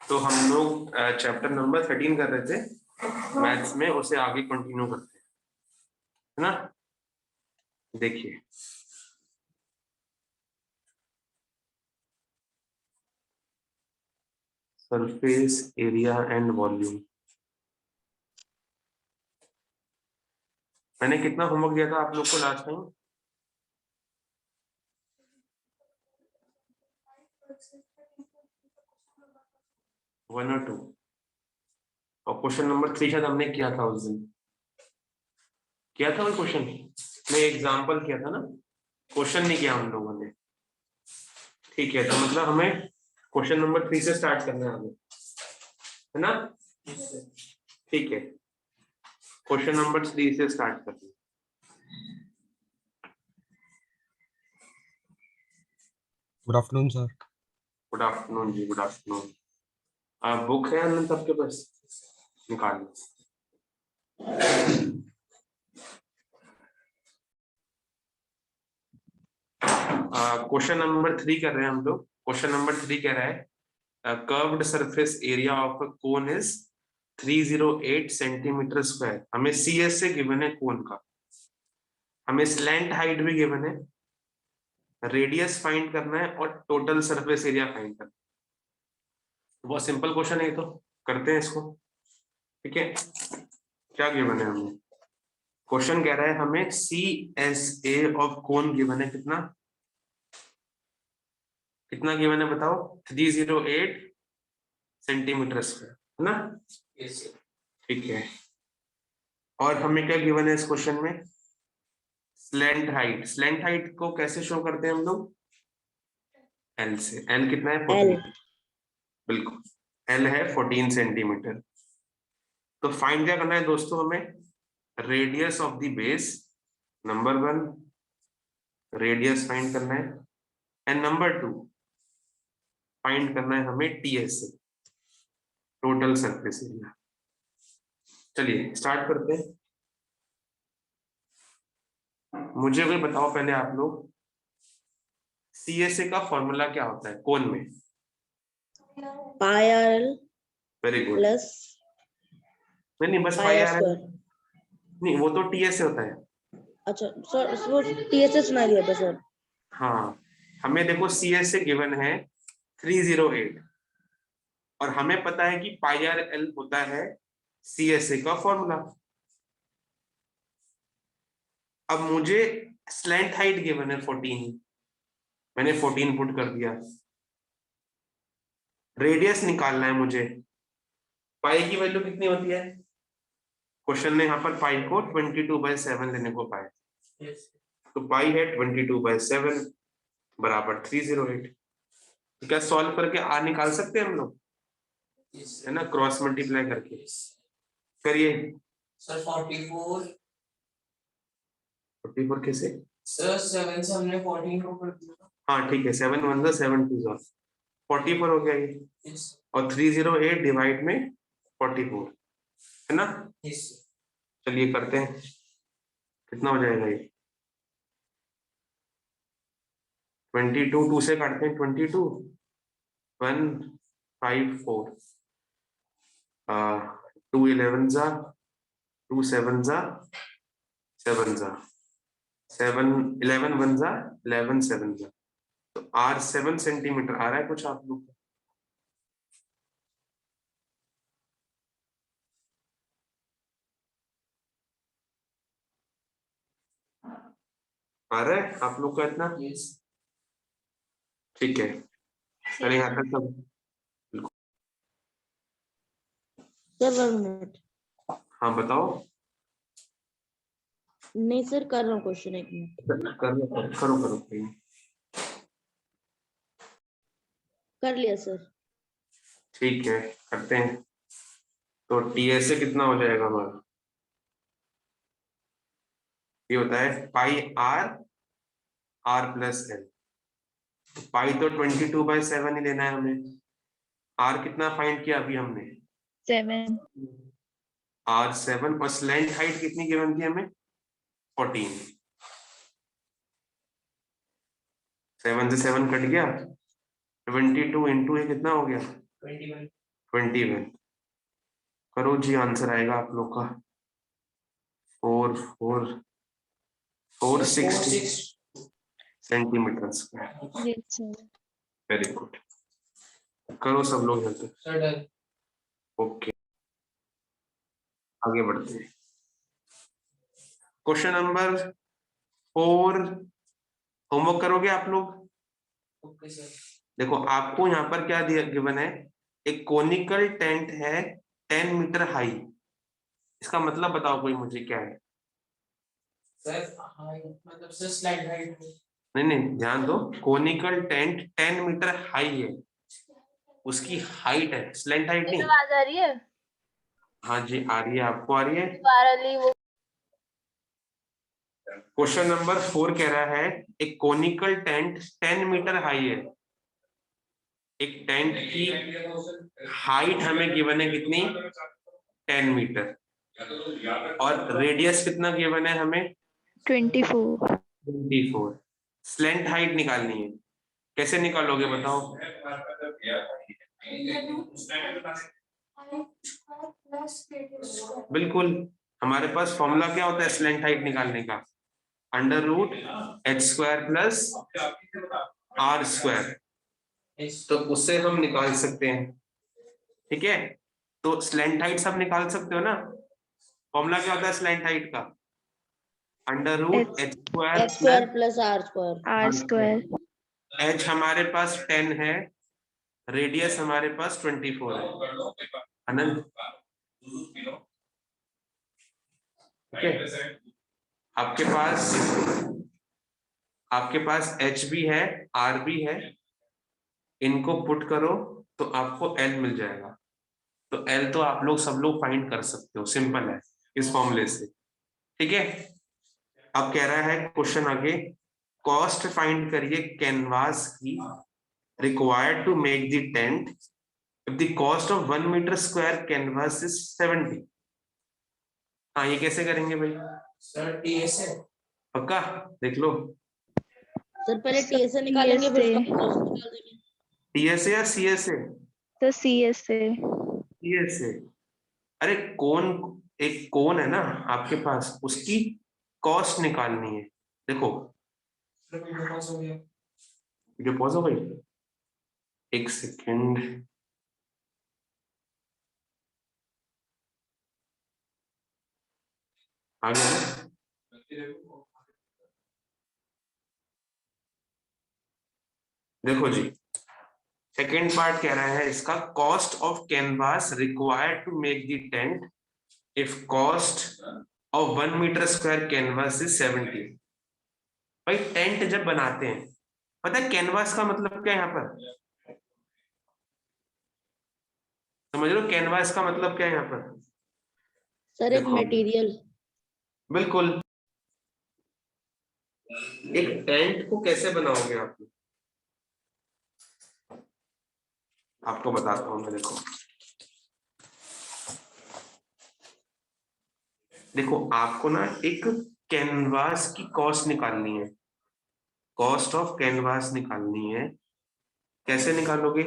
तो हम लोग चैप्टर नंबर 13 कर रहे थे मैथ्स में, उसे आगे कंटिन्यू करते हैं, है ना। देखिए सरफेस एरिया एंड वॉल्यूम। मैंने कितना होमवर्क दिया था आप लोग को लास्ट टाइम? 1 और 2, और क्वेश्चन नंबर 3 शायद हमने किया था उस दिन, किया था वो क्वेश्चन में एग्जाम्पल किया था ना, क्वेश्चन नहीं किया हम लोगों ने। ठीक है, तो मतलब हमें क्वेश्चन नंबर 3 से स्टार्ट करना है हमें, है ना। ठीक है, क्वेश्चन नंबर 3 से स्टार्ट करते हैं। Good afternoon sir. Good afternoon ji, good afternoon. Book है अनंत आपके पास? निकाल लो। क्वेश्चन नंबर 3 कर रहे हैं हम लोग। क्वेश्चन नंबर 3 कह रहा है curved surface area of a cone is 308 centimetre square. हमें CS से गिवन है कोन का, हमें स्लैंट हाइट भी गिवन है, रेडियस फाइंड करना है और टोटल सरफेस एरिया फाइंड करना है। बहुत सिंपल क्वेश्चन है, तो करते हैं इसको। ठीक है, क्या गिवन है हमें? क्वेश्चन कह रहा है हमें CSA ऑफ कोन गिवन है, कितना कितना गिवन है बताओ? 308 सेंटीमीटर स्क्वायर, है ना। ठीक है, और हमें क्या गिवन है इस क्वेश्चन में? Slant height. स्लैंट हाइट को कैसे शो करते हैं हम लोग? L से। L कितना है? 14। बिल्कुल, L है 14 सेंटीमीटर। तो फाइंड क्या करना है दोस्तों हमें? Radius of the base, number 1 radius find करना है, एंड नंबर 2 फाइंड करना है हमें TS से, टोटल सरफेस एरिया। चलिए स्टार्ट करते हैं। मुझे कोई बताओ पहले आप लोग, CSA का फॉर्मूला क्या होता है कोन में? Pi R L very good. Plus नहीं बस pi pi R R square. नहीं, वो तो TS से होता है। अच्छा सर, वो TSS सुना दिया था सर। हाँ, हमें देखो CS से गिवन है 308, और हमें पता है कि पाई आर एल होता है CSA का फॉर्मूला। अब मुझे स्लैंट हाइट गिवन है 14, मैंने 14 पुट कर दिया। रेडियस निकालना है मुझे, पाई की वैल्यू कितनी होती है? क्वेश्चन ने यहाँ पर पाई को 22/7 लेने को पाया, तो पाई है 22/7 बराबर 308। क्या सॉल्व करके R निकाल सकते हैं हम लोग, है ना, क्रॉस मल्टीप्लाई करके। करिए सर 44 कैसे? सर 7 से हमने 14 को कर दिया। हाँ ठीक है, 7 1 7 2 44 हो गया ये, Yes. और 308 डिवाइड में 44, है ना। Yes. चलिए करते हैं, कितना हो जाएगा ये? 22 2 से काटते हैं, 22 154, 2 11 जा, 2 7 जा, 7 जा, 7 11 1 जा, 11 7 जा, तो R 7 सेंटीमीटर आ रहा है कुछ आप लोग को? आ रहा है आप लोग का इतना? Yes. ठीक है, चलिए यहाँ तक सब। Sir 1 minute. हाँ बताओ। नहीं सर, कर रहा हूँ क्वेश्चन, 1 मिनट। करो करो करो करो। कर लिया सर। ठीक है, करते हैं। तो TSA कितना हो जाएगा हमारा? ये होता है पाई R प्लस L। पाई तो 22/7 ही लेना है हमें। R कितना फाइंड किया अभी हमने? 7। R 7, और स्लैंट हाइट कितनी गिवन थी हमें? 14। 7 से 7 कट गया, 22 इंटू ये कितना हो गया? 21. 21 करो जी, आंसर आएगा आप लोग का 460 centimetre square. Yes, sir. Very good, करो सब लोग जल्दी। Sir done. ओके, आगे बढ़ते हैं। क्वेश्चन नंबर 4, होमवर्क करोगे आप लोग? Okay sir. देखो आपको यहाँ पर क्या दिया गिवन है, एक कोनिकल टेंट है 10 मीटर हाई। इसका मतलब बताओ कोई मुझे क्या है? सर हाई मतलब सर स्लाइड हाइट। नहीं नहीं, ध्यान दो, कोनिकल टेंट 10 मीटर हाई है, उसकी हाइट है, स्लैंट हाइट नहीं। आवाज आ रही है? हाँ जी आ रही है, आपको आ रही है? वाली वो क्वेश्चन नंबर 4 कह रहा है एक कोनिकल टेंट 10 मीटर हाई है। एक टेंट की हाइट हमें गिवन है कितनी? 10 मीटर। और रेडियस कितना गिवन है हमें? 24. 24। स्लैंट हाइट निकालनी है, कैसे निकालोगे बताओ? बिल्कुल, हमारे पास फॉर्मूला क्या होता है स्लैंट हाइट निकालने का? √h² plus r²। तो उससे हम निकाल सकते हैं, ठीक है? तो स्लैंट हाइट सब निकाल सकते हो ना? फॉर्मूला क्या होता है स्लैंट हाइट का? √h² x square plus r square. R square. h हमारे पास 10 है, रेडियस हमारे पास 24 है। आनंद, ओके? आपके पास h भी है, r भी है, इनको पुट करो तो आपको l मिल जाएगा। तो l तो आप लोग सब लोग फाइंड कर सकते हो, सिंपल है इस फॉर्मूले से, ठीक है? अब कह रहा है क्वेश्चन आगे, कॉस्ट फाइंड करिए कैनवास की required to make the tent if the cost of 1 metre square canvas is 70। हाँ, ये कैसे करेंगे भाई? सर टीएस है। पक्का देख लो, सर पहले टीएस से निकालेंगे फिर उसका कॉस्ट निकाल देंगे। टीएसए या सीएसए? तो CS से. सीएसए। अरे कौन, एक कौन है ना आपके पास, उसकी कॉस्ट निकालनी है। देखो सर वीडियो पॉज हो गया। वीडियो पॉज हो गई, एक सेकेंड। आगे देखो जी, सेकेंड पार्ट कह रहा है इसका, cost of canvas required to make the tent if cost of 1 metre square canvas is 70। भाई टेंट जब बनाते हैं, पता है कैनवास का मतलब क्या है यहाँ पर? समझ लो कैनवास का मतलब क्या है यहाँ पर? सर एक देखो मटेरियल। बिल्कुल, एक टेंट को कैसे बनाओगे आप? आपको बताता हूँ मैं। देखो आपको ना एक कैनवास की कॉस्ट निकालनी है, कॉस्ट ऑफ कैनवास निकालनी है। कैसे निकालोगे?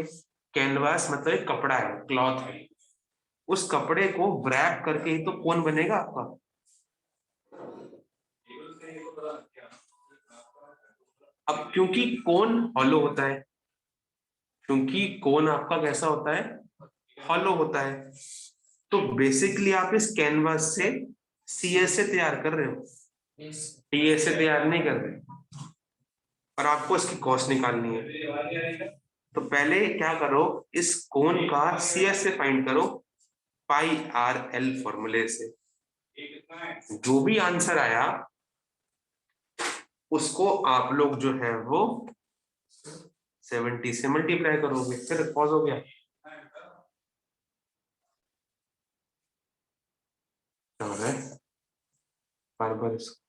कैनवास मतलब एक कपड़ा है, क्लॉथ है, उस कपड़े को व्रैप करके ही तो कोन बनेगा आपका। अब क्योंकि कोन हॉलो होता है, क्योंकि कोन आपका कैसा होता है? हॉलो होता है, तो बेसिकली आप इस कैनवास से सीएसए तैयार कर रहे हो, टीएसए तैयार नहीं कर रहे। और आपको इसकी कॉस्ट निकालनी है, तो पहले क्या करो, इस कोन का सीएसए फाइंड करो πr/l फॉर्मूले से। जो भी आंसर आया उसको आप लोग जो है वो 70 से मल्टीप्लाई करोगे। फिर पॉज हो गया, क्या हो रहा है बार बार इसको?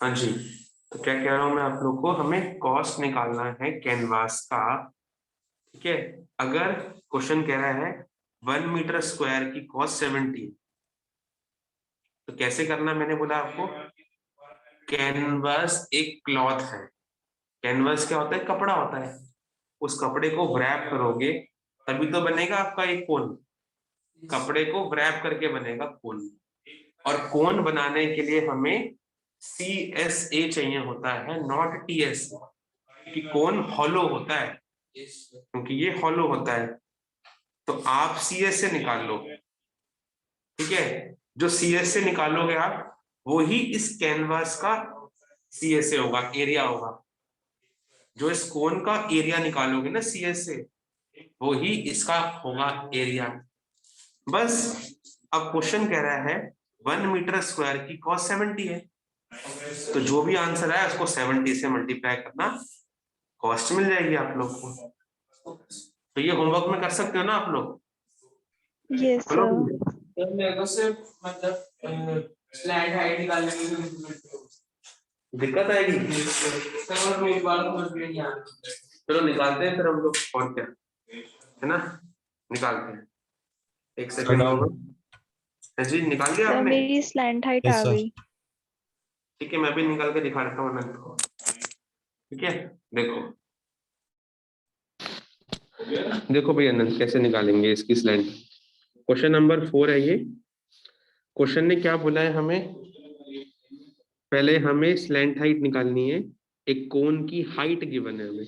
हाँ जी, तो क्या कह रहा हूं मैं आप लोग को, हमें कॉस्ट निकालना है कैनवास का, ठीक है? अगर क्वेश्चन कह रहा है 1 मीटर स्क्वायर की कॉस्ट 70। तो कैसे करना, मैंने बोला आपको, कैनवास एक क्लॉथ है। कैनवास क्या होता है, कपड़ा होता है। उस कपड़े को व्रैप करोगे तभी तो बनेगा आपका एक कोन। कपड़े को व्रैप करके बनेगा कोन। और कोन बनाने के लिए हमें CSA चाहिए होता है, नॉट TS, कि कोन हॉलो होता है, क्योंकि ये हॉलो होता है। तो आप CSA निकाल लो, ठीक है। जो CSA निकालोगे आप, वो ही इस कैनवास का CSA होगा, एरिया होगा। जो इस कोन का एरिया निकालोगे ना CSA, वो ही इसका होगा एरिया। बस अब क्वेश्चन कह रहा है 1 मीटर स्क्वायर की कॉस्ट 70 है, तो जो भी आंसर है उसको 70 से मल्टीप्लाई करना, कॉस्ट मिल जाएगी आप लोग को। तो ये होमवर्क में कर सकते हो ना आप लोग। Yes, बोलो। sir. तो मेरे को सिर्फ मतलब स्लाइड हाइट निकालने की दिक्कत आएगी, सर और मेरे बाल को कुछ भी नहीं आता। चलो निकालते हैं फिर हम लोग, और क्या है ना, निकालते हैं। एक सेकंड Sir. होगा जी, निकाल दिया Sir, आपने। मेरी slant height Yes, आ sir. गई. ठीक है, मैं भी निकाल के दिखा देता हूँ आपको। ठीक है, देखो देखो भैया अनंत, कैसे निकालेंगे इसकी स्लैंट। क्वेश्चन नंबर 4 है ये। क्वेश्चन ने क्या बोला है हमें, पहले हमें स्लैंट हाइट निकालनी है। एक कोन की हाइट गिवन है हमें।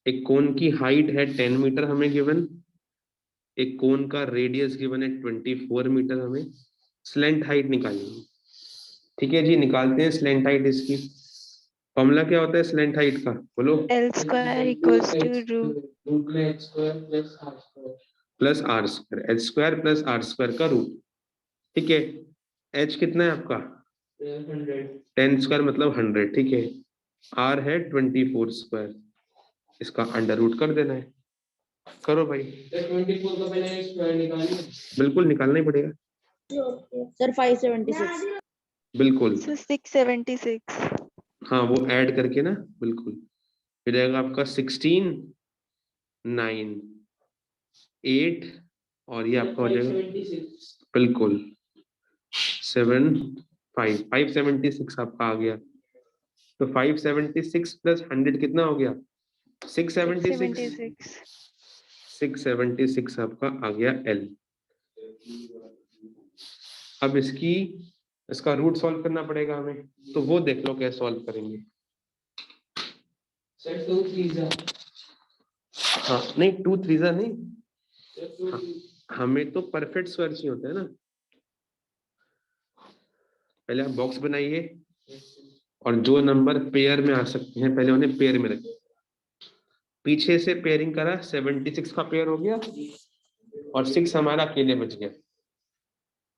एक कोन की हाइट है 10 मीटर हमें गिवन। एक कोन का रेडियस गिवन है 24 मीटर, हमें स्लैंट हाइट निकालनी है। ठीक है जी, निकालते हैं स्लैंट हाइट इसकी। फॉर्मूला क्या होता है स्लैंट हाइट का, बोलो। L square equals to root. Plus R square, H square plus R square का रूट। ठीक है, एच कितना है आपका 10 स्क्वायर मतलब 100, ठीक है। आर है 24 स्क्वायर, इसका अंडर रूट कर देना है। करो भाई। 24 का पहले स्क्वायर निकालिए। बिल्कुल निकालना ही पड़ेगा, Sir, 576. बिल्कुल। So 676. हाँ वो ऐड करके ना, बिल्कुल। फिर आएगा आपका 16, 9, 8, और ये आपका हो जाएगा बिल्कुल 7, 576 आपका आ गया। तो 576 प्लस 100 कितना हो गया, 676। 676. 676 आपका आ गया L। अब इसका रूट सॉल्व करना पड़ेगा हमें, तो वो देख लो कैसे सॉल्व करेंगे। सर 2 3 हाँ नहीं, 2 3 नहीं, हाँ, हमें तो परफेक्ट स्क्वायर चाहिए होता है ना। पहले आप बॉक्स बनाइए, और जो नंबर पेयर में आ सकते हैं पहले उन्हें पेयर में रखें। पीछे से पेयरिंग करा, 76 का पेयर हो गया, और 6 हमारा अकेले बच गया।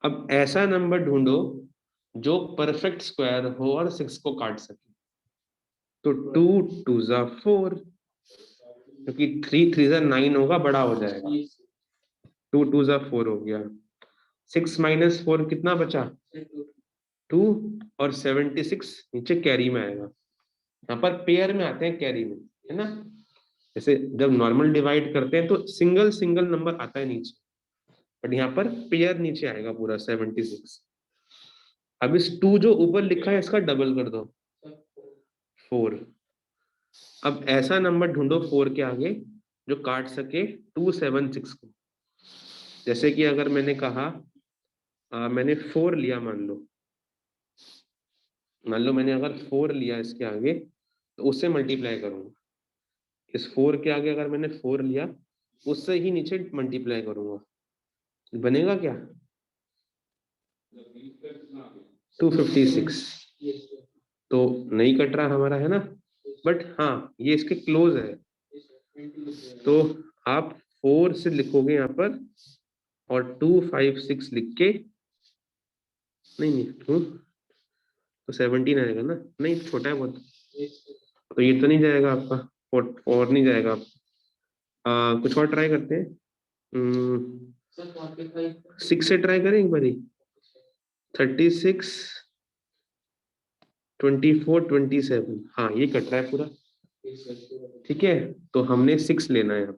अब ऐसा नंबर ढूंढो जो परफेक्ट स्क्वायर हो और 6 को काट सके। तो 2 2 जा 4, क्योंकि 3 3 जा 9 होगा, बड़ा हो जाएगा। 2 2 जा 4 हो गया। 6 माइनस 4 कितना बचा, 2, और 76 नीचे कैरी में आएगा। यहाँ पर पेयर में आते हैं कैरी में, है ना। जैसे जब नॉर्मल डिवाइड करते हैं तो सिंगल सिंगल नंबर आता है नीचे, बट यहाँ पर पेयर नीचे आएगा पूरा 76। अब इस 2 जो ऊपर लिखा है इसका डबल कर दो, 4। अब ऐसा नंबर ढूंढो 4 के आगे जो काट सके 276 को। जैसे कि अगर मैंने कहा मैंने 4 लिया, मान लो मैंने अगर 4 लिया इसके आगे, तो उससे मल्टीप्लाई करूंगा। इस 4 के आगे अगर मैंने 4 लिया, उससे ही नीचे मल्टीप्लाई करूंगा, बनेगा क्या, 256। तो नहीं कट रहा हमारा, है ना, बट हाँ ये इसके क्लोज है। तो आप 4 से लिखोगे यहाँ पर, और 256 लिख के, नहीं तो 17 आएगा ना, नहीं छोटा है बहुत, तो ये तो नहीं जाएगा आपका, और नहीं जाएगा आप। कुछ और ट्राई करते हैं, 6 से ट्राई करें एक बारी। 36, 24, 27, हाँ ये कट रहा है पूरा। ठीक है, तो हमने 6 लेना है,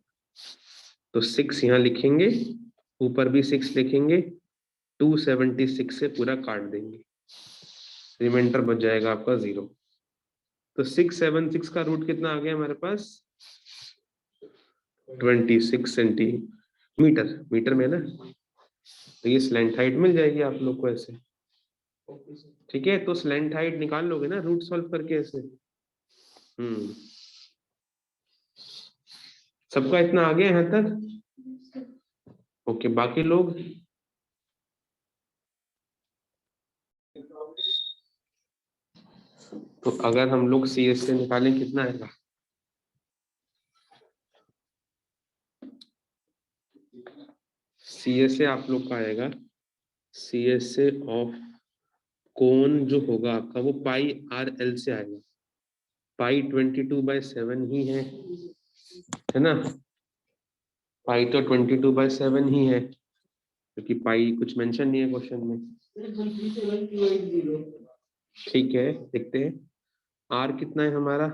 तो 6 यहाँ लिखेंगे, ऊपर भी 6 लिखेंगे, 276 से पूरा काट देंगे, रिमाइंडर बच जाएगा आपका 0। तो 676 का रूट कितना आ गया हमारे पास, 26 सेंटीमीटर, मीटर में ना। तो ये स्लैंट हाइट मिल जाएगी आप लोग को ऐसे, ठीक है। तो स्लैंट हाइट निकाल लोगे ना रूट सॉल्व करके ऐसे। सबका इतना आ गया यहाँ तक, ओके। बाकी लोग तो अगर हम लोग सी एस से निकालें कितना आएगा, सी एस से आप लोग का आएगा, सी एस से ऑफ कोण जो होगा आपका वो पाई आर एल से आएगा। पाई 22/7 ही है ना, पाई तो 22/7 ही है, क्योंकि पाई कुछ मेंशन नहीं है क्वेश्चन में। ठीक है, देखते हैं आर कितना है हमारा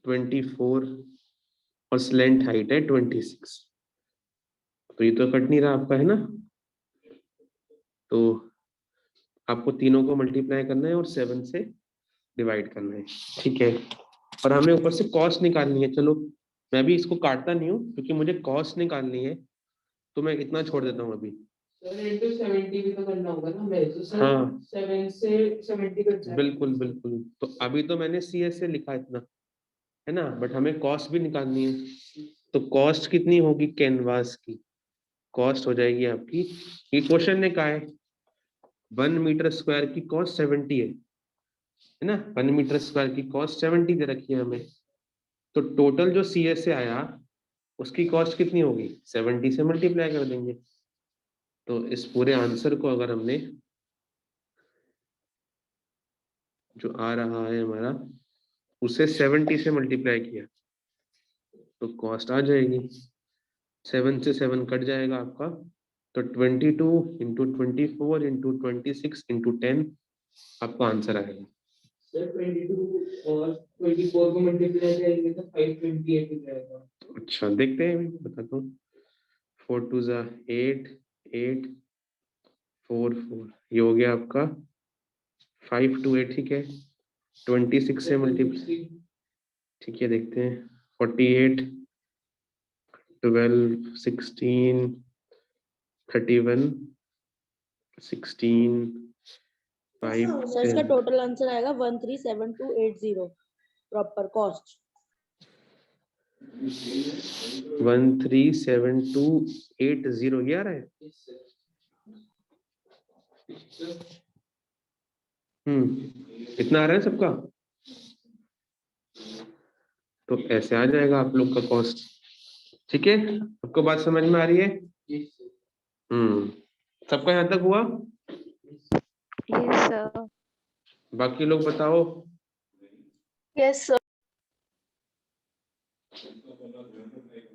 24 और स्लैंट हाइट है 26। तो ये तो कट नहीं रहा आपका, है ना। तो आपको तीनों को मल्टीप्लाई करना है और 7 से डिवाइड करना है, ठीक है। और हमें ऊपर से कॉस्ट निकालनी है। चलो मैं भी इसको काटता नहीं हूँ क्योंकि मुझे कॉस्ट निकालनी है, तो मैं इतना छोड़ देता हूँ अभी। सर इनटू 70 भी तो करना होगा ना मेरे, तो सर हाँ 7 से 70 कट जाएगा। बिल्कुल बिल्कुल। तो अभी तो मैंने सी एस से लिखा इतना, है ना, बट हमें कॉस्ट भी निकालनी है। तो कॉस्ट कितनी होगी कैनवास की, कॉस्ट हो जाएगी आपकी, ये क्वेश्चन ने कहा है 1 मीटर स्क्वायर की कॉस्ट 70 है ना, 1 मीटर स्क्वायर की कॉस्ट 70 दे रखी है हमें। तो टोटल जो सी एस से आया उसकी कॉस्ट कितनी होगी, 70 से मल्टीप्लाई कर देंगे। तो इस पूरे आंसर को अगर हमने जो आ रहा है हमारा उसे 70 से मल्टीप्लाई किया तो कॉस्ट आ जाएगी, 7 से 7 कट जाएगा आपका। तो 22 इंटू 24 इंटू 26 इंटू 10 आपका आंसर आएगा। सर 22 और 24 को मल्टीप्लाई करेंगे तो 528 हो जाएगा। अच्छा देखते हैं, बताता हूँ। 4 2 जा 8 8 4 4, ये हो गया आपका 5 2 8, ठीक है। 26 से मल्टीप्लाई, ठीक है, देखते हैं 48 12 16 31 16 5 सर इसका 10। टोटल आंसर आएगा 137280 प्रॉपर कॉस्ट। 137280 ये आ रहा है। इतना आ रहा है सबका, तो ऐसे आ जाएगा आप लोग का कॉस्ट, ठीक है। आपको बात समझ में आ रही है। सबका यहाँ तक हुआ। Yes, sir. बाकी लोग बताओ। Yes, sir.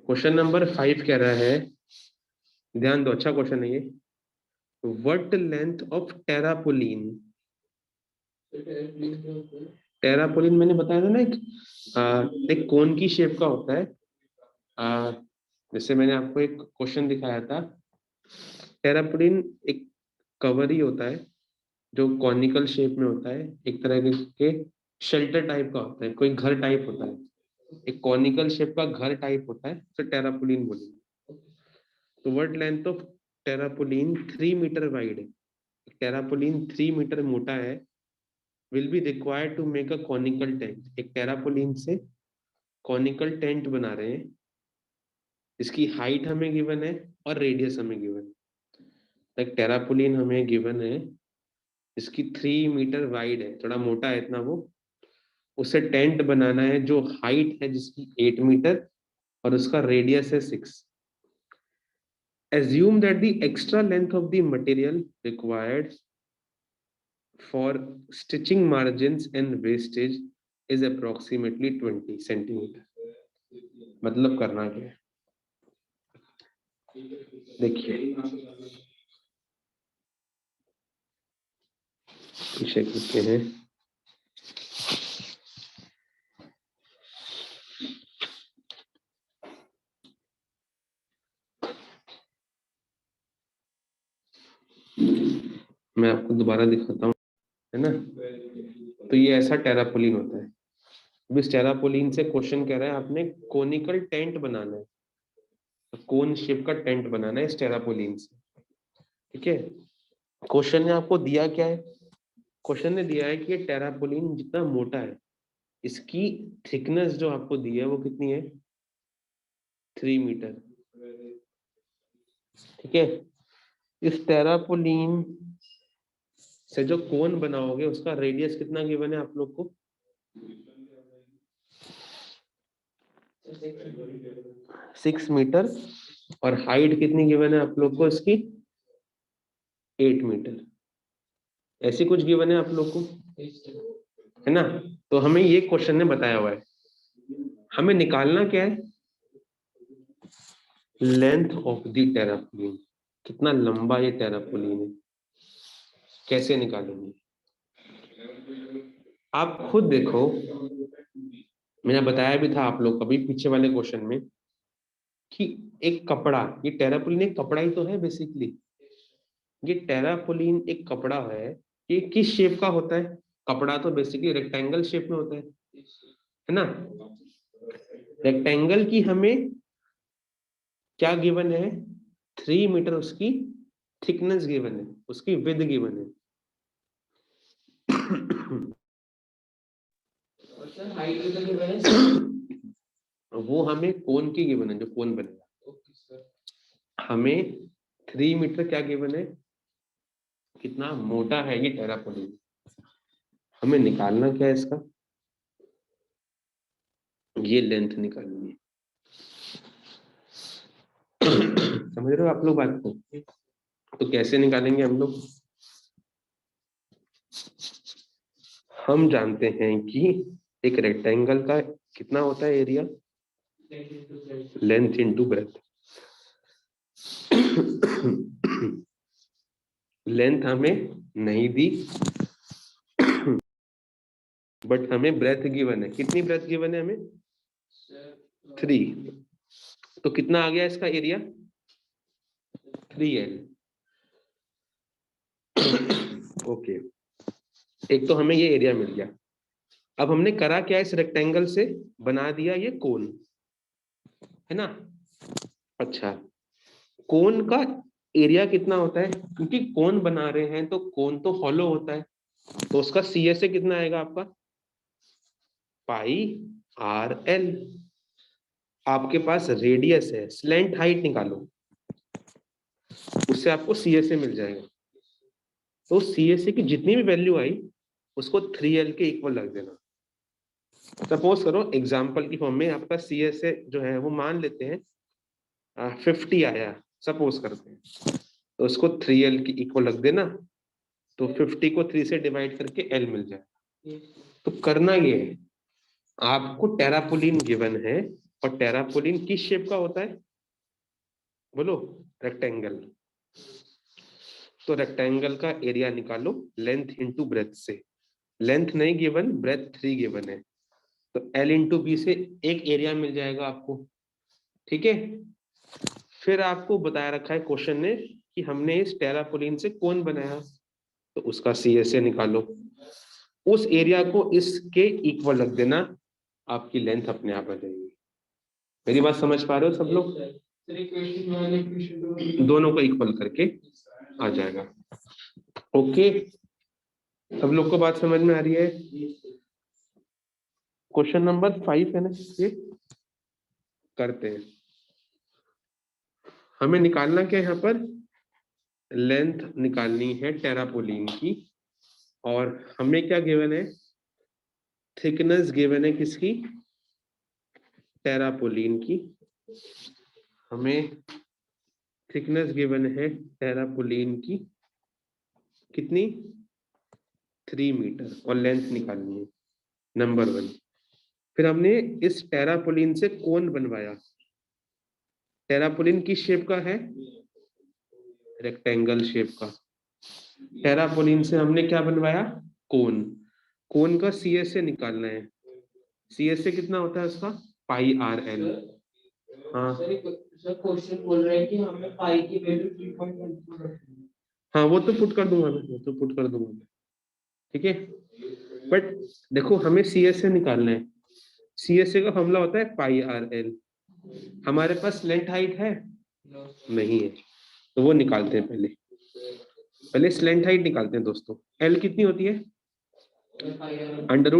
क्वेश्चन नंबर 5 कह रहा है, ध्यान दो, अच्छा क्वेश्चन है ये। व्हाट लेंथ ऑफ टेरापोलिन, टेरापोलिन मैंने बताया था ना, एक कोन की शेप का होता है। जैसे मैंने आपको एक क्वेश्चन दिखाया था, टेरापोलिन एक कवर ही होता है जो कॉनिकल शेप में होता है, एक तरह के शेल्टर टाइप का होता है, कोई घर टाइप होता है, एक कॉनिकल शेप का घर टाइप होता है, तो टेरापोलिन बोलेंगे। तो what length of tarpaulin 3 metre wide है, टेरापोलिन 3 मीटर मोटा है, will be required to make a conical tent. एक टेरापोलिन से कॉनिकल टेंट बना रहे हैं, इसकी हाइट हमें गिवन है और रेडियस हमें गिवन है। एक टेरापोलिन हमें गिवन है, इसकी 3 मीटर वाइड है, थोड़ा मोटा है इतना वो, उसे टेंट बनाना है जो हाइट है जिसकी 8 मीटर और उसका रेडियस है 6। assume that the extra length of the material required for stitching margins and wastage is approximately 20 centimeter। मतलब करना क्या है, देखिए पीछे करते हैं। मैं आपको दोबारा दिखाता हूँ, है ना। तो ये ऐसा टेरापोलिन होता है। अब इस टेरापोलिन से क्वेश्चन कह रहा है आपने कोनिकल टेंट बनाना है, कोन शेप का टेंट बनाना है इस टेरापोलिन से, ठीक है। क्वेश्चन ने आपको दिया क्या है, क्वेश्चन ने दिया है कि ये टेरापोलिन जितना मोटा है, इसकी थिकनेस जो आपको दी है वो कितनी है, 3 मीटर, ठीक है। इस टेरापोलिन से जो कोन बनाओगे उसका रेडियस कितना गिवन है आप लोग को, 6 मीटर, और हाइट कितनी गिवन है आप लोग को इसकी, 8 मीटर, ऐसी कुछ गिवन है आप लोग को, है ना। तो हमें ये क्वेश्चन ने बताया हुआ है, हमें निकालना क्या है, लेंथ ऑफ द टेरापोलिन, कितना लंबा ये टेरापोलिन है, कैसे निकालेंगे। आप खुद देखो, मैंने बताया भी था आप लोग कभी पीछे वाले क्वेश्चन में कि एक कपड़ा, ये टेरापोलिन एक कपड़ा ही तो है बेसिकली, ये टेरापोलिन एक कपड़ा है, ये किस शेप का होता है, कपड़ा तो बेसिकली रेक्टेंगल शेप में होता है ना। रेक्टेंगल की हमें क्या गिवन है, 3 मीटर उसकी थिकनेस गिवन है, उसकी विड्थ गिवन है। वो हमें कोन की गिवन है, जो कोन बनेगा, हमें 3 मीटर क्या गिवन है, कितना मोटा है ये टेरापोलिन, हमें निकालना क्या है इसका, ये लेंथ निकालनी है। समझ रहे हो आप लोग बात को। तो कैसे निकालेंगे हम लोग, हम जानते हैं कि एक रेक्टेंगल का कितना होता है area, length into breadth. Length हमें नहीं दी, बट हमें ब्रेथ गिवन है, कितनी ब्रेथ गिवन है हमें, 3, तो कितना आ गया इसका एरिया, 3L। ओके, एक तो हमें ये एरिया मिल गया। अब हमने करा क्या, इस रेक्टेंगल से बना दिया ये कोन, है ना। अच्छा, कोन का एरिया कितना होता है, क्योंकि कोन बना रहे हैं तो कोन तो हॉलो होता है, तो उसका CSA कितना आएगा आपका, पाई RL। आपके पास रेडियस है, स्लैंट हाइट निकालो, उससे आपको CSA मिल जाएगा। तो CSA की जितनी भी वैल्यू आई उसको 3L के इक्वल रख देना। सपोज करो एग्जाम्पल की फॉर्म में आपका CSA जो है वो मान लेते हैं 50 आया, सपोज करते हैं, तो उसको 3L की इक्वल रख देना, तो 50 को 3 से डिवाइड करके L मिल जाए। तो करना ये है, आपको टेरापोलिन गिवन है, और टेरापोलिन किस शेप का होता है, बोलो, रेक्टेंगल। तो रेक्टेंगल का एरिया निकालो लेंथ इंटू ब्रेथ से, लेंथ नहीं गिवन, ब्रेथ 3 गिवन है, तो L इंटू बी से एक एरिया मिल जाएगा आपको, ठीक है। फिर आपको बताया रखा है क्वेश्चन ने कि हमने इस टेरापोलिन से कोन बनाया, तो उसका CSA निकालो, उस एरिया को इसके इक्वल रख देना, आपकी लेंथ अपने आप आ जाएगी। मेरी बात समझ पा रहे हो सब लोग, दोनों को इक्वल करके आ जाएगा। ओके, सब लोग को बात समझ में आ रही है। क्वेश्चन नंबर 5 है ना, ये करते हैं। हमें निकालना क्या है, यहाँ पर लेंथ निकालनी है टेरापोलिन की, और हमें क्या गिवन है, थिकनेस गिवन है किसकी, टेरापोलिन की। हमें थिकनेस गिवन है टेरापोलिन की कितनी, 3 मीटर, और लेंथ निकालनी है, नंबर 1। फिर हमने इस टेरापोलिन से कोन बनवाया, टेरापोलिन किस शेप का है, रेक्टेंगल शेप का। टेरापोलिन से हमने क्या बनवाया, कोन, कोन का CSA निकालना है, CSA कितना होता है उसका, पाई RL। हाँ सर क्वेश्चन बोल रहे हैं कि हमें पाई की वैल्यू 3.12 रखनी है। हाँ वो तो पुट कर दूंगा मैं, वो तो पुट कर दूंगा मैं, ठीक है। बट देखो हमें सी एस ए निकालना है, सी एस ए का फॉर्मूला होता है पाई आर एल। हमारे पास लेंथ हाइट है नहीं है, तो वो निकालते हैं पहले, पहले स्लेंट हाइट निकालते हैं दोस्तों। एल कितनी होती है? Under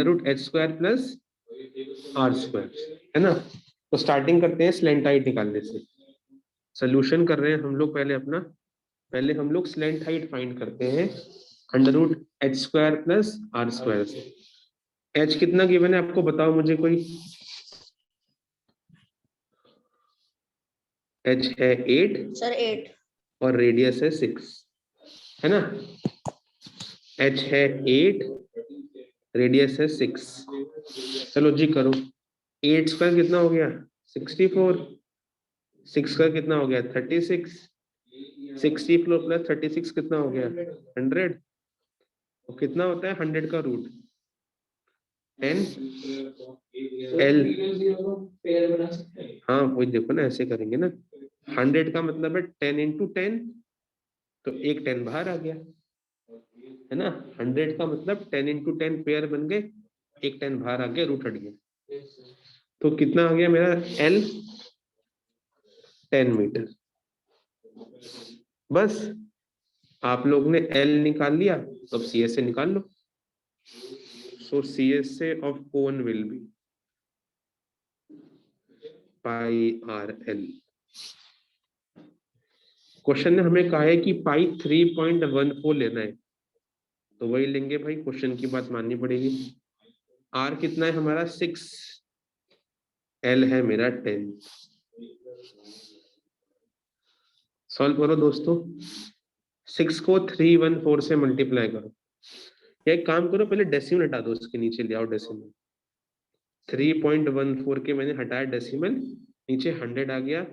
root H square plus R square, है ना। तो स्टार्टिंग करते हैं स्लेंट हाइट निकालने से। सोल्यूशन कर रहे हैं हम लोग पहले अपना, पहले हम लोग स्लेंट हाइट फाइंड करते हैं under root H square plus R square से। एच कितना गिवन है आपको बताओ मुझे कोई? एच है 8 सर 8। और रेडियस है 6, है ना। एच है 8, रेडियस है 6। चलो जी करो, 8 स्क्वायर कितना हो गया? 64। 6 स्क्वायर कितना हो गया? 36। 64 प्लस 36 कितना हो गया? 100। तो कितना होता है 100 का रूट? 10 एल। पेयर बना सकते हैं। हाँ वही देखो ना, ऐसे करेंगे ना, 100 का मतलब है 10 इंटू 10, तो एक 10 बाहर आ गया, है ना। 100 का मतलब 10 इंटू 10 पेयर बन गए, एक 10 बाहर आ गया, रूट हट गया। तो कितना आ गया मेरा एल? 10 मीटर। बस आप लोग ने एल निकाल लिया, तो अब सी एस ए निकाल लो। So C S A of cone will be pi R L. Question ने हमें कहा है कि पाई 3.14 लेना है, तो वही लेंगे भाई, क्वेश्चन की बात माननी पड़ेगी। आर कितना है हमारा? 6, एल है मेरा 10। सॉल्व करो दोस्तों, 6 को 314 से मल्टीप्लाई करो, या एक काम करो पहले डेसिमल हटा दो, उसके नीचे ले आओ डेसिमल। 3.14 के मैंने हटाया डेसिमल, नीचे 100 आ गया,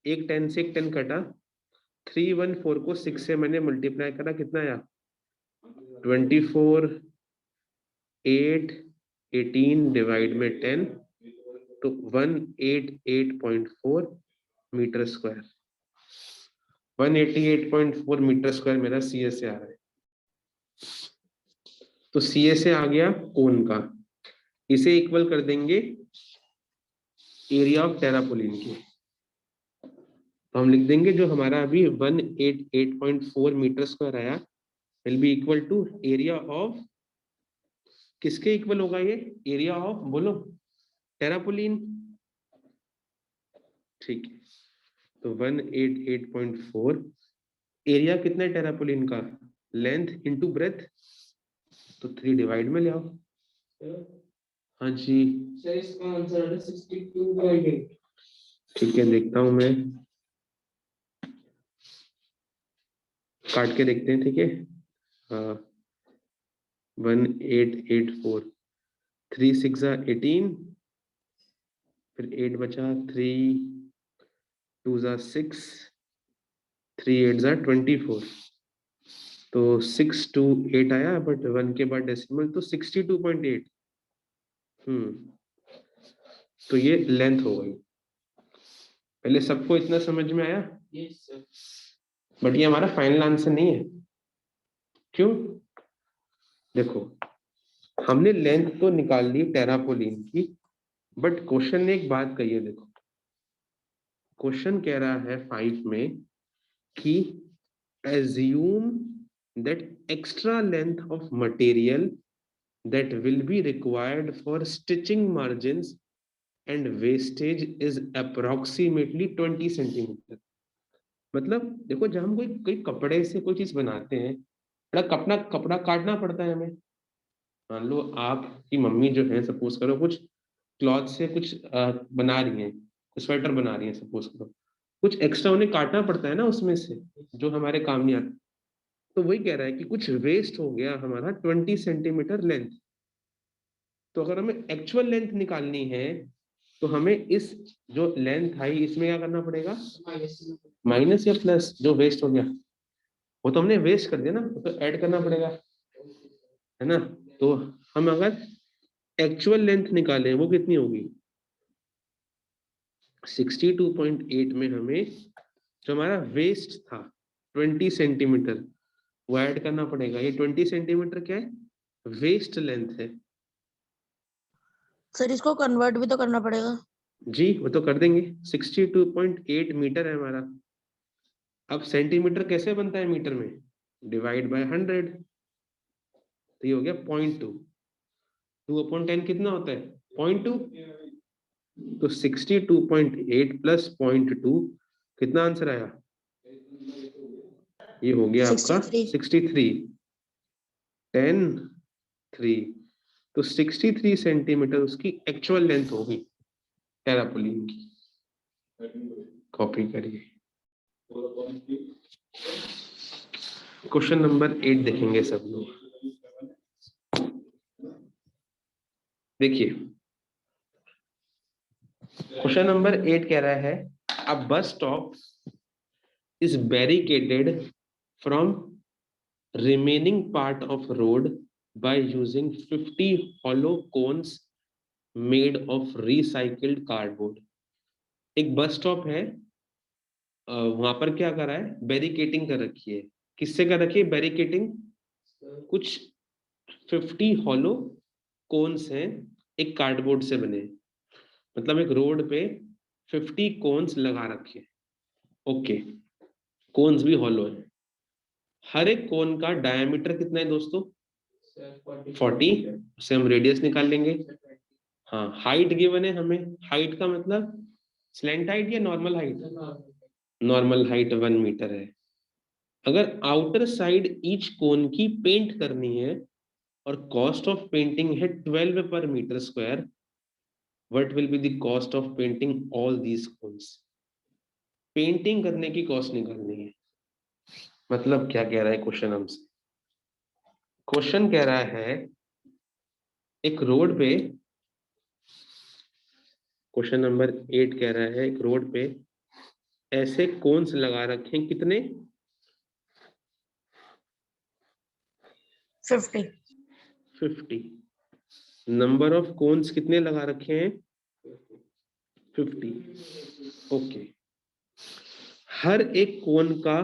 एक 10 से एक 10 कटा, 314 को 6 से मैंने मल्टीप्लाई करा, कितना आया? 24, 8, 18 डिवाइड में 10, तो 188.4 मीटर स्क्वायर। 188.4 मीटर स्क्वायर मेरा सी एस ए आ रहा है। तो सी एस ए आ गया कोन का, इसे इक्वल कर देंगे एरिया ऑफ टेरापोलिन के। तो हम लिख देंगे जो हमारा अभी 188.4 मीटर स्क्वायर आया will be equal to area of, किसके इक्वल होगा ये? एरिया ऑफ, बोलो, टेरापोलिन। ठीक है, तो 188.4, एरिया कितना है टेरापोलिन का? लेंथ इंटू ब्रेथ, तो 3 डिवाइड में ले आओ। हाँ जी सर इसका आंसर है 62.8। ठीक है, देखता हूं मैं, काट के देखते हैं, ठीक है। हाँ 1884, 3 6 18, फिर 8 बचा, 3 2 6, 3 8 24, तो 6 2 8 आया, बट 1 के बाद डेसिमल, तो 62.8। तो ये लेंथ हो गई। पहले सबको इतना समझ में आया? Yes sir. बट ये हमारा फाइनल आंसर नहीं है। क्यों? देखो हमने लेंथ तो निकाल ली टेरापोलिन की, बट क्वेश्चन ने एक बात कही है, देखो क्वेश्चन कह रहा है 5 में कि assume that extra length of material that will be required for stitching margins and wastage is approximately 20 centimetre. मतलब देखो जब हम कोई कोई कपड़े से कोई चीज बनाते हैं, बड़ा कपड़ा कपड़ा काटना पड़ता है हमें। मान लो आपकी मम्मी जो है, सपोज करो कुछ क्लॉथ से कुछ बना रही हैं, स्वेटर बना रही हैं सपोज करो, कुछ एक्स्ट्रा उन्हें काटना पड़ता है ना उसमें से, जो हमारे काम नहीं आता। तो वही कह रहा है कि कुछ वेस्ट हो गया हमारा 20 सेंटीमीटर लेंथ। तो अगर हमें एक्चुअल लेंथ निकालनी है, तो हमें इस जो लेंथ आई इसमें क्या करना पड़ेगा? माइनस या प्लस जो वेस्ट हो गया, वो तो हमने वेस्ट कर दिया ना, वो तो ऐड करना पड़ेगा, है ना। तो हम अगर एक्चुअल लेंथ निकालें वो कितनी होगी? 62.8 में हमें जो हमारा वेस्ट था 20 सेंटीमीटर, वो ऐड करना पड़ेगा। ये 20 सेंटीमीटर क्या है? वेस्ट लेंथ है सर इसको कन्वर्ट भी तो करना पड़ेगा। जी, वो तो कर देंगे। 62.8 मीटर है हमारा। अब सेंटीमीटर कैसे बनता है मीटर में? डिवाइड बाय 100, तो ये हो गया 0.2। 2/10 कितना होता है? 0.2। तो 62.8 प्लस 0.2 कितना आंसर आया? ये हो गया आपका 63। 63। 10 3, तो 63 सेंटीमीटर उसकी एक्चुअल लेंथ होगी टेरापोलिन की। कॉपी करिए। क्वेश्चन नंबर 8 देखेंगे सब लोग। देखिए क्वेश्चन नंबर 8 कह रहा है a bus stop is barricaded from remaining part of road by using 50 hollow cones made of recycled cardboard। एक बस स्टॉप है, वहां पर क्या कर रहा है? बैरिकेटिंग कर रखी है। किससे कर रखी है बैरिकेटिंग? कुछ 50 हॉलो कोन्स हैं, एक कार्डबोर्ड से बने। मतलब एक रोड पे 50 कोन्स लगा रखे। ओके, कोन्स भी हॉलो है। हर एक कोन का डायमीटर कितना है दोस्तों? 40। उससे हम रेडियस निकाल लेंगे। हाँ, हाइट गिवन है हमें। हाइट का मतलब स्लैंट हाइट या normal height? Normal height 1 metre है। अगर आउटर साइड ईच कोन की पेंट करनी है और कॉस्ट ऑफ पेंटिंग है 12 पर metre square, what will be the cost of painting all these cones? Painting करने की कॉस्ट निकालनी है। मतलब क्या कह रहा है क्वेश्चन हमसे? क्वेश्चन कह रहा है एक रोड पे, क्वेश्चन नंबर 8 कह रहा है एक रोड पे ऐसे कोन्स लगा रखे हैं, कितने? 50। 50। नंबर ऑफ कोन्स कितने लगा रखे हैं? 50। ओके, हर एक कोन का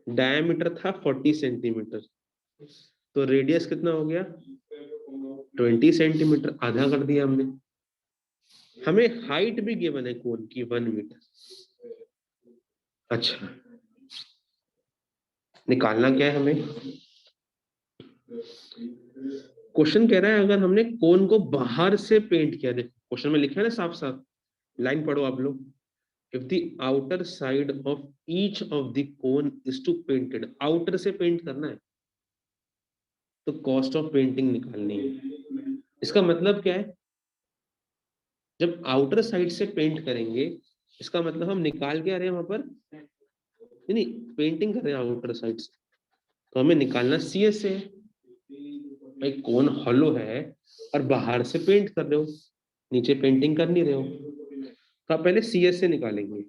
डायमीटर था 40 सेंटीमीटर, तो रेडियस कितना हो गया? 20 सेंटीमीटर, आधा कर दिया हमने। हमें हाइट भी गिवन है कोन की 1 मीटर। अच्छा, निकालना क्या है हमें? क्वेश्चन कह रहा है अगर हमने कोन को बाहर से पेंट किया, देखो क्वेश्चन में लिखा है ना साफ साफ, लाइन पढ़ो आप लोग। If the outer side of each of the cone is to painted, outer से पेंट करना है तो कॉस्ट ऑफ पेंटिंग निकालनी है। इसका मतलब क्या है? जब आउटर साइड से पेंट करेंगे इसका मतलब हम निकाल के आ रहे हैं वहां पर, नहीं पेंटिंग कर रहे हैं आउटर साइड से, तो हमें निकालना सी एस से। भाई कौन हॉलो है और बाहर से पेंट कर रहे हो, नीचे पेंटिंग कर नहीं रहे हो, तो आप पहले सी एस से निकालेंगे।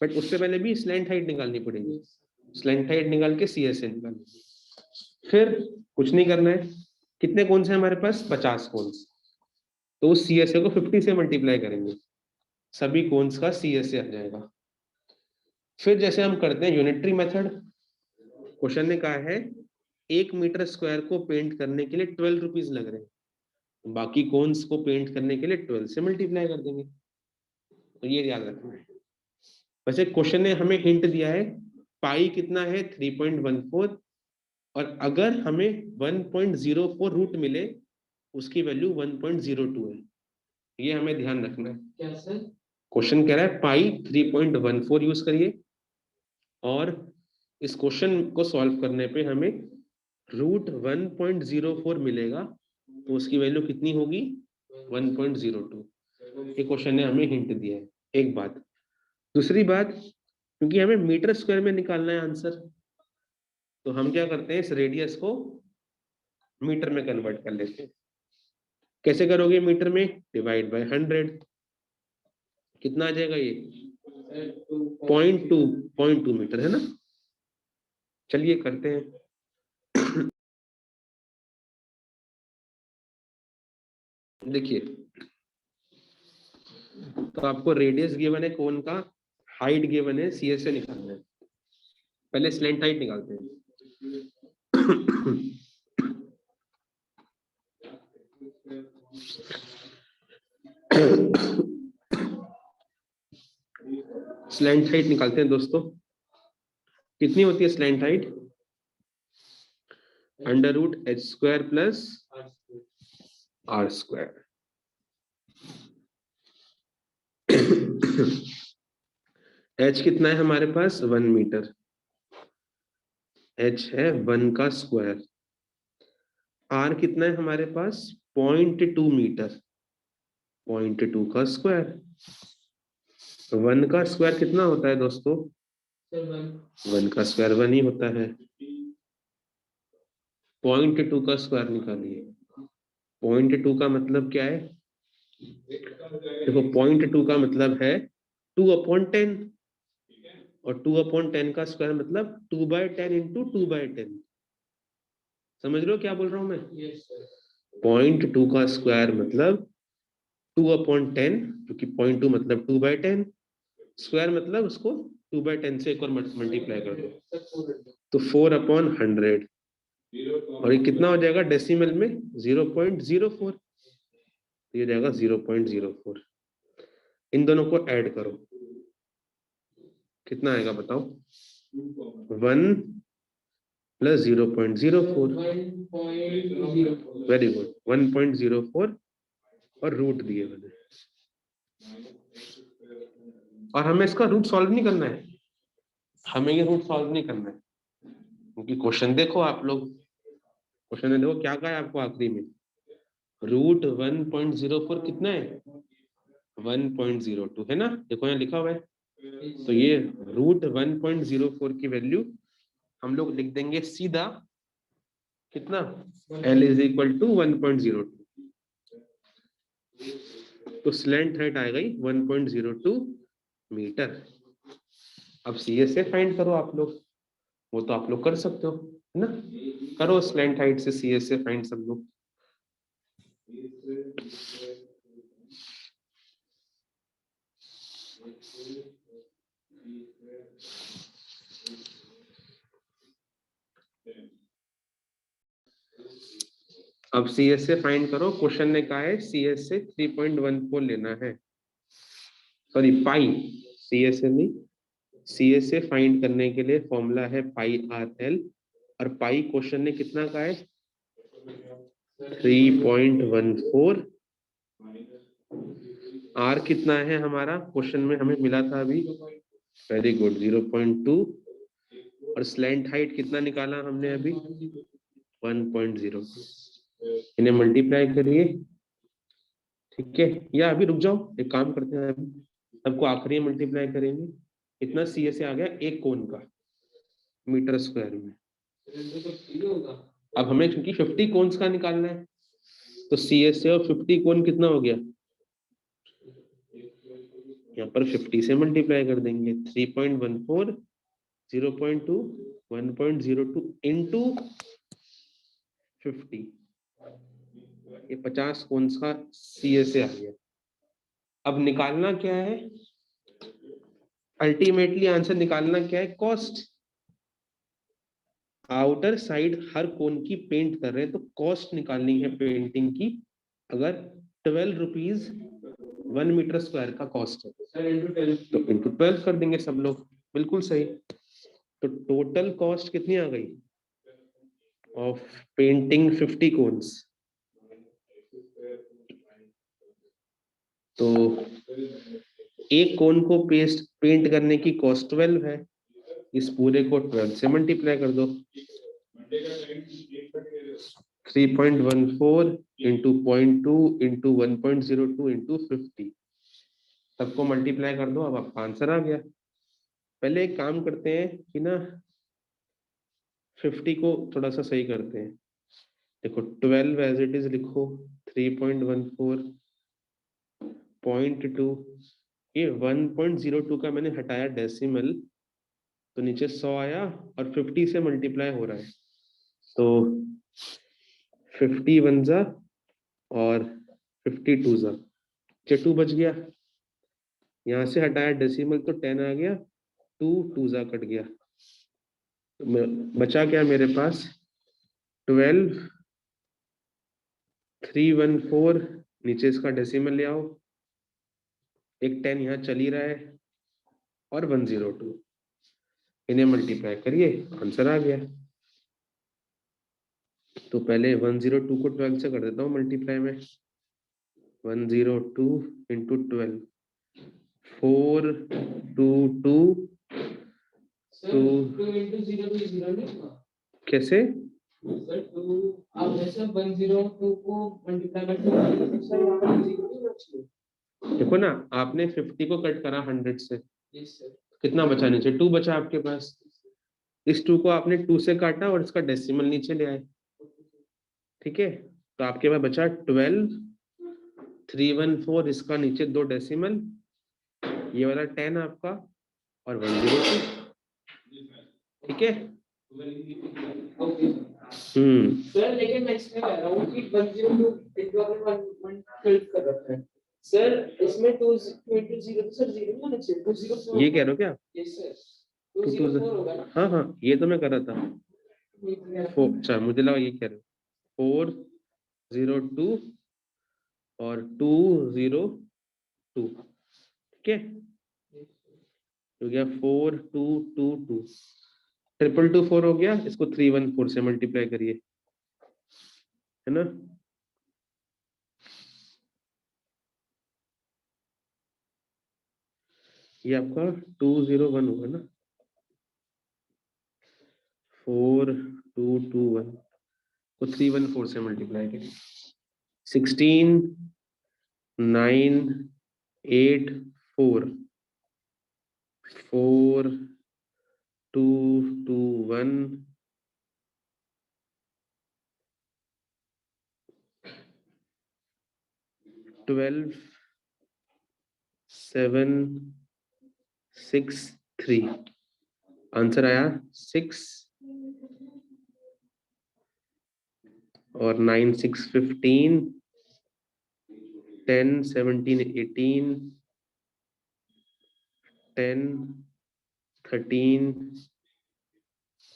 बट उससे पहले भी स्लैंट हाइट निकालनी पड़ेगी। स्लैंट हाइट निकाल के सी एस से निकालेंगे। फिर कुछ नहीं करना है। कितने कोन्स हैं हमारे पास? 50 कोन्स। तो उस सी एस ए को 50 से मल्टीप्लाई करेंगे, सभी कोन्स का सी एस ए आ जाएगा। फिर जैसे हम करते हैं यूनिटरी मेथड, क्वेश्चन ने कहा है 1 मीटर स्क्वायर को पेंट करने के लिए 12 रुपीज लग रहे हैं, बाकी कोन्स को पेंट करने के लिए 12 से मल्टीप्लाई कर देंगे। तो ये याद रखना है। वैसे क्वेश्चन ने हमें हिंट दिया है पाई कितना है? 3.14, और अगर हमें 1.04 रूट मिले उसकी वैल्यू 1.02 है। ये हमें ध्यान रखना है। क्या सर? क्वेश्चन कह रहा है पाई 3.14 यूज करिए, और इस क्वेश्चन को सॉल्व करने पे हमें रूट 1.04 मिलेगा, तो उसकी वैल्यू कितनी होगी? 1.02। ये क्वेश्चन ने हमें हिंट दिया है। एक बात। दूसरी बात, क्योंकि हमें मीटर स्क्वायर में निकालना है आंसर, तो हम क्या करते हैं इस रेडियस को मीटर में कन्वर्ट कर लेते हैं। कैसे करोगे मीटर में? Divide by 100। कितना आ जाएगा ये? 0.2 मीटर है ना। चलिए करते हैं। देखिए, तो आपको रेडियस गिवन है कोन का, हाइट गिवन है, सी एस से निकालना है। पहले स्लैंट हाइट निकालते हैं। स्लैंट हाइट निकालते हैं दोस्तों। कितनी होती है slant height? Under root H square plus R square. H कितना है हमारे पास? 1 मीटर। एच है 1 का स्क्वायर। आर कितना है हमारे पास? 0.2 मीटर। 0.2 का स्क्वायर। 1 का स्क्वायर कितना होता है दोस्तों? 1 का स्क्वायर 1 ही होता है। 0.2 का स्क्वायर निकालिए। 0.2 का मतलब क्या है? देखो 0.2 का मतलब है 2/10 और 2/10 का स्क्वायर मतलब 2/10 इंटू 2/10। समझ रहे हो क्या बोल रहा हूं मैं? 0.2 का स्क्वायर मतलब 2/10, क्योंकि 0.2 मतलब 2/10, स्क्वायर मतलब उसको 2/10 से एक और मल्टीप्लाई कर दो तो 4/100। और ये कितना हो जाएगा डेसिमल में? 0.04। ये जाएगा 0.04। इन दोनों को ऐड करो, कितना आएगा बताओ? 1 प्लस 0.04। वेरी गुड, 1.04 और रूट दिए मैंने। और हमें इसका रूट सॉल्व नहीं करना है, हमें ये रूट सॉल्व नहीं करना है, क्योंकि क्वेश्चन देखो आप लोग, क्वेश्चन में देखो क्या कहा है आपको आखिरी में? रूट 1.04 कितना है? 1.02 है ना, देखो यहाँ लिखा हुआ है। तो ये रूट 1.04 की वैल्यू हम लोग लिख देंगे सीधा, कितना? L is equal to 1.02। तो स्लैंट हाइट आ गई 1.02 मीटर। अब सी एस से फाइंड करो आप लोग, वो तो आप लोग कर सकते हो है ना। करो स्लैंट हाइट से सी एस से फाइंड सब लोग। अब सी एस से फाइंड करो। क्वेश्चन ने कहा है सी एस से 3.14 लेना है, सॉरी पाई, सी एस से नहीं, सी एस से फाइंड करने के लिए फॉर्मूला है पाई आर एल, और पाई क्वेश्चन ने कितना कहा है? 3.14। आर कितना है हमारा क्वेश्चन में हमें मिला था अभी? Very good, 0.2। और स्लैंट हाइट कितना निकाला हमने अभी? 1.0। इन्हें मल्टीप्लाई करिए, ठीक है। या अभी रुक जाओ, एक काम करते हैं, अभी सबको आखिरी मल्टीप्लाई करेंगे। इतना सी एस से आ गया एक कोण का मीटर स्क्वायर में। अब हमें क्योंकि 50 कोन्स का निकालना है, तो सी एस से और 50 कोण कितना हो गया? यहाँ पर 50 से मल्टीप्लाई कर देंगे। 3.14, 0.2, 1.02 इंटू 50, ये 50 कोन्स का सी एस से आ गया। अब निकालना क्या है? अल्टीमेटली आंसर निकालना क्या है? कॉस्ट। आउटर साइड हर कोन की पेंट कर रहे हैं, तो कॉस्ट निकालनी है पेंटिंग की। अगर 12 रुपीज 1 मीटर स्क्वायर का कॉस्ट है तो इंटू 12 कर देंगे सब लोग। बिल्कुल सही। तो टोटल कॉस्ट कितनी आ गई ऑफ पेंटिंग 50 कोन्स? तो एक कोन को पेंट करने की कॉस्ट 12 है, इस पूरे को 12 से मल्टीप्लाई कर दो। 3.14 इंटू 0.2 इंटू 1.02 इंटू 50, सबको मल्टीप्लाई कर दो। अब आपका आंसर आ गया। पहले एक काम करते हैं कि ना 50 को थोड़ा सा सही करते हैं। देखो 12 एज इट इज लिखो, 3.14 0.2, ये 1.02 का मैंने हटाया डेसिमल, तो नीचे 100 आया और 50 से मल्टीप्लाई हो रहा है, तो 50 वन जा और 52 जा, 2 बच गया। यहाँ से हटाया डेसिमल तो 10 आ गया, 2 2 जा कट गया, बचा क्या मेरे पास 12 314, नीचे इसका डेसिमल ले आओ, एक 10 यहाँ चल ही रहा है और 102, इन्हें मल्टीप्लाई करिए, आंसर आ गया। तो पहले 102 को 12 से कर देता हूँ मल्टीप्लाई में, 102 इंटू 12, 422 सर तो 2 into 0 तो 0 नहीं हुआ कैसे? सर 2 आप जैसे 102 को मल्टीप्लाई करते हो सर यहाँ पर 0 नहीं बचेगा। देखो ना, आपने 50 को कट करा 100 से, यस सर। कितना बचा नीचे? 2 बचा आपके पास। इस 2 को आपने 2 से काटा और इसका डेसिमल नीचे ले आए, ठीक है। तो आपके पास बचा 12 314, इसका नीचे 2 डेसिमल, ये वाला 10 आपका और 102, ठीक है। ओके सर, लेकिन मैं इसमें कह रहा हूँ कि 102 इंटू आपने 112 कर रखा है सर, इसमें 2 into 0 तो सर 0 नहीं होना चाहिए, 204 ये कह रहे हो क्या? यस सर, 204 होगा ना। हाँ हाँ, ये तो मैं कर रहा था। अच्छा, मुझे लगा ये कह रहे हो 402 और 202, ठीक है। हो गया 4222, 222 हो गया, इसको 314 से मल्टीप्लाई करिए, है ना। ये आपका 201 होगा ना, 4221 को 314 से मल्टीप्लाई करिए, 16984 4221 12763, आंसर आया 6 और 9 6 15 10 17 18 10 13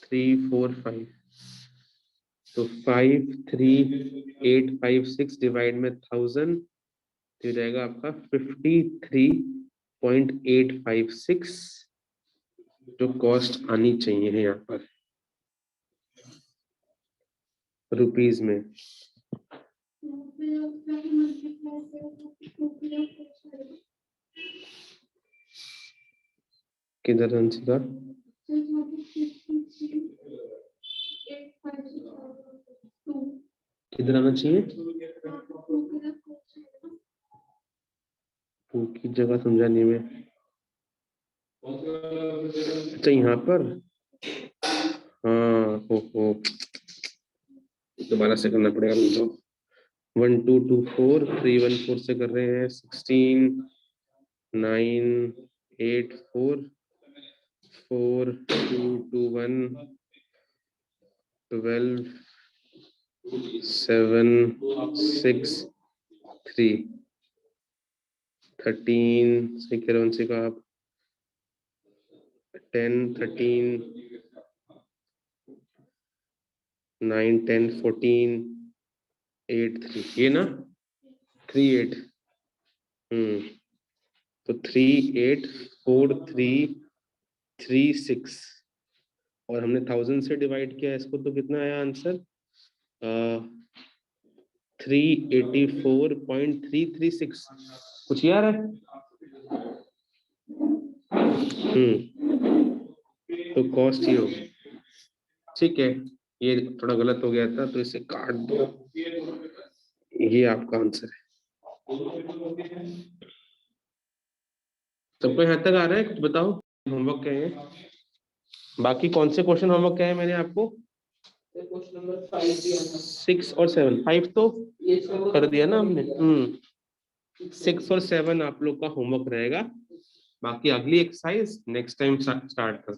3 4 5, तो 53856 डिवाइड में 1000, तो ये रहेगा आपका 53.856 जो कॉस्ट आनी चाहिए है यहाँ पर रुपीज में। किधर अंशिका? किधर आना चाहिए? टू की जगह समझा नहीं मैं। अच्छा यहाँ पर, हाँ हो दोबारा से करना पड़ेगा मुझे। 1224 314 से कर रहे हैं, 16 984 4221 12 763 13 से कह रहे से का आप 10 13 9 10 14 8 3, ये ना 38, तो 384336 और हमने 1000 से डिवाइड किया इसको, तो कितना आया आंसर? 384.336, कुछ यार है। तो कॉस्ट ही होगी, ठीक है। ये थोड़ा गलत हो गया था तो इसे काट दो, ये आपका आंसर है। सबको यहाँ तक आ रहा है? कुछ बताओ होमवर्क क्या है, बाकी कौन से क्वेश्चन होमवर्क क्या है मैंने आपको? क्वेश्चन नंबर 5 दिया था, 6 और 7, 5 तो ये कर दिया ना हमने। 6 और 7 आप लोग का होमवर्क रहेगा, बाकी अगली एक्सरसाइज नेक्स्ट टाइम स्टार्ट कर